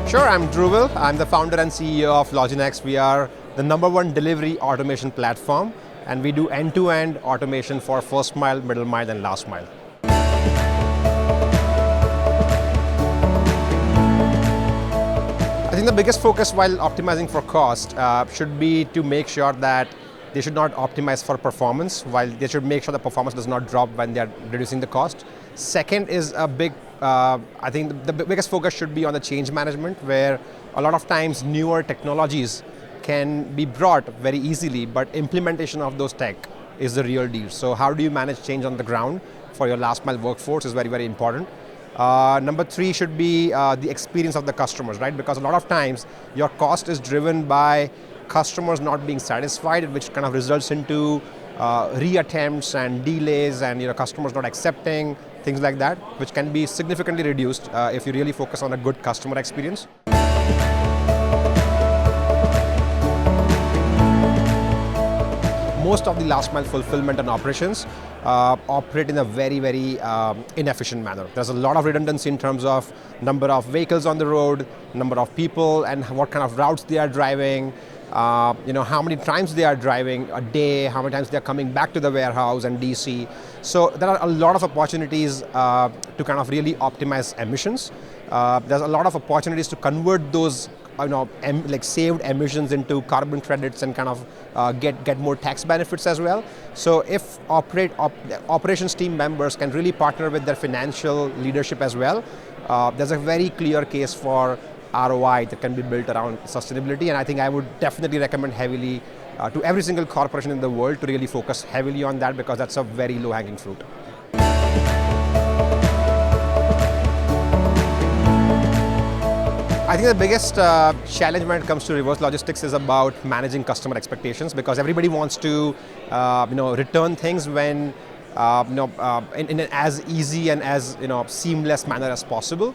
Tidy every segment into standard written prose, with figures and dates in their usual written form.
Sure, I'm Dhruvil. I'm the founder and CEO of LogiNext. We are the #1 delivery automation platform, and we do end-to-end automation for first mile, middle mile, and last mile. I think the biggest focus while optimizing for cost should be to make sure that they should not optimize for performance, while they should make sure the performance does not drop when they are reducing the cost. Second is I think the biggest focus should be on the change management, where a lot of times newer technologies can be brought very easily, but implementation of those tech is the real deal. So how do you manage change on the ground for your last mile workforce is very, very important. Number 3 should be the experience of the customers, right? Because a lot of times your cost is driven by customers not being satisfied, which kind of results into reattempts and delays and customers not accepting, things like that, which can be significantly reduced if you really focus on a good customer experience. Most of the last mile fulfillment and operations operate in a very, very inefficient manner. There's a lot of redundancy in terms of number of vehicles on the road, number of people, and what kind of routes they are driving, how many times they are driving a day, how many times they are coming back to the warehouse and DC. So there are a lot of opportunities to kind of really optimize emissions. There's a lot of opportunities to convert those like saved emissions into carbon credits and kind of get more tax benefits as well. So if operations team members can really partner with their financial leadership as well, there's a very clear case for ROI that can be built around sustainability. And I think I would definitely recommend heavily to every single corporation in the world to really focus heavily on that, because that's a very low-hanging fruit. I think the biggest challenge when it comes to reverse logistics is about managing customer expectations, because everybody wants to return things when in an as easy and as seamless manner as possible.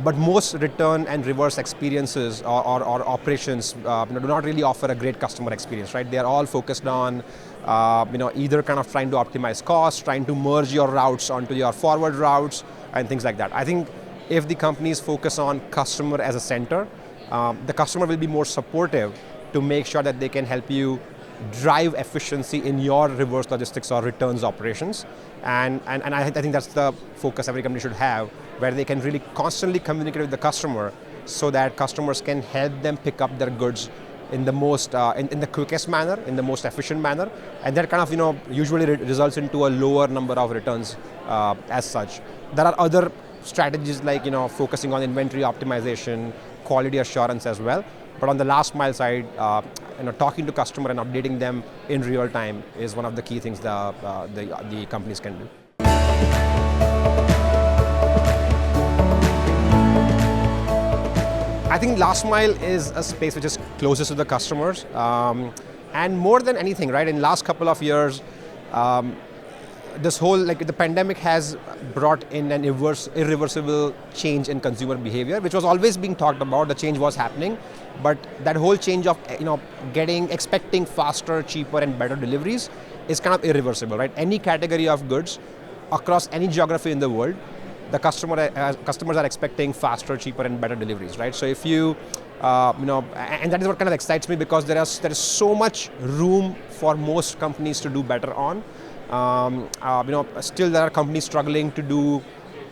But most return and reverse experiences or operations do not really offer a great customer experience, right? They are all focused on either kind of trying to optimize costs, trying to merge your routes onto your forward routes, and things like that. I think if the companies focus on customer as a center, the customer will be more supportive to make sure that they can help you drive efficiency in your reverse logistics or returns operations. And I think that's the focus every company should have, where they can really constantly communicate with the customer so that customers can help them pick up their goods in the most in the quickest manner, in the most efficient manner, and that kind of usually results into a lower number of returns as such. There are other strategies like focusing on inventory optimization, quality assurance as well. But on the last mile side, talking to customer and updating them in real time is one of the key things the companies can do. I think last mile is a space which is closest to the customers, and more than anything, right? In last couple of years, this whole the pandemic has brought in an irreversible change in consumer behavior, which was always being talked about. The change was happening, but that whole change of expecting faster, cheaper, and better deliveries is kind of irreversible, right? Any category of goods across any geography in the world, the customers are expecting faster, cheaper, and better deliveries, right? So if you and that is what kind of excites me, because there is so much room for most companies to do better on. Still there are companies struggling to do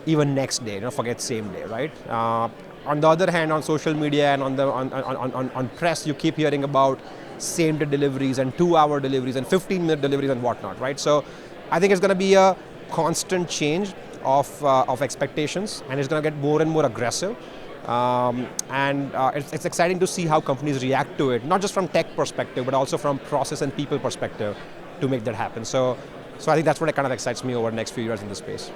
even next day, forget same day, right? On the other hand, on social media and on press, you keep hearing about same-day deliveries and 2-hour deliveries and 15-minute deliveries and whatnot, right? So I think it's going to be a constant change of expectations, and it's going to get more and more aggressive. It's exciting to see how companies react to it, not just from tech perspective, but also from process and people perspective to make that happen. So I think that's what kind of excites me over the next few years in this space.